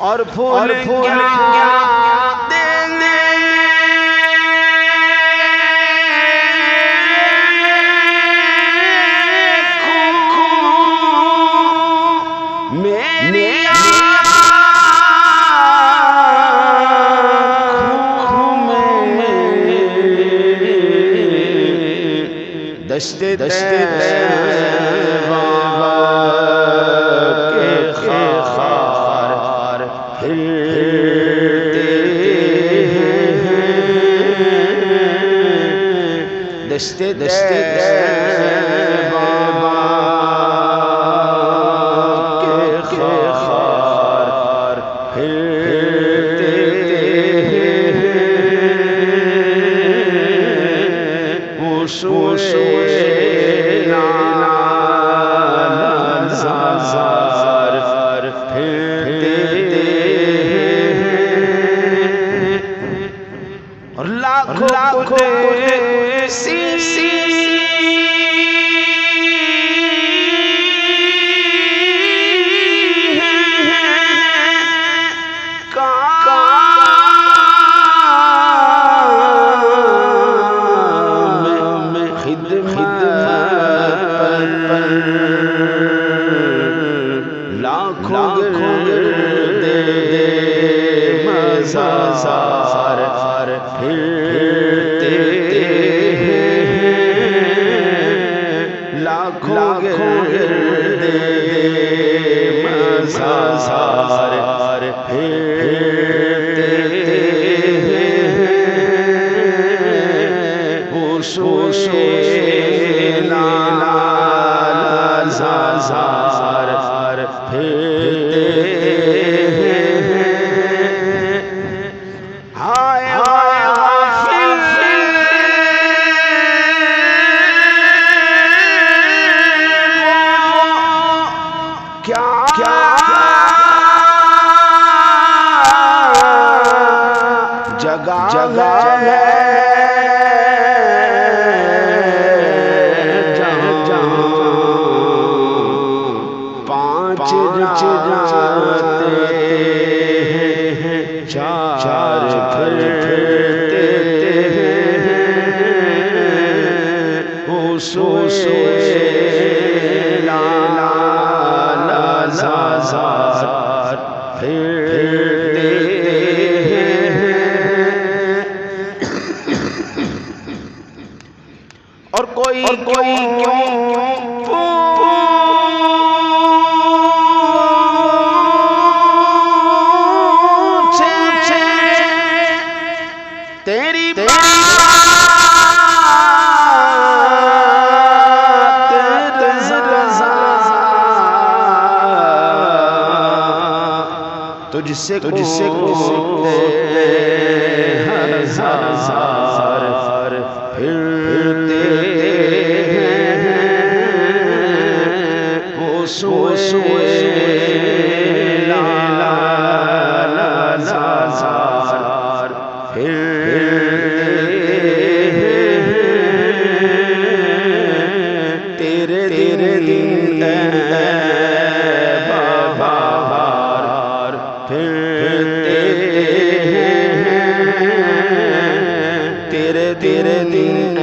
और फूल क्या देंगे मेरी दस्ते दस्ते के खार हिलते दस्ते दस्ते के खार हिलते और लाखों सी लाखों दे मज़ार फिरते लाखों दे मज़ार फिरते जगह है पांच जाते हैं चार फिरते हैं लाज़ार फिरते और कोई क्यों पूछे तेरी बात तुझसे हजार फिरते लाज़ार तेरे दिन बाबार फिरते तेरे दिन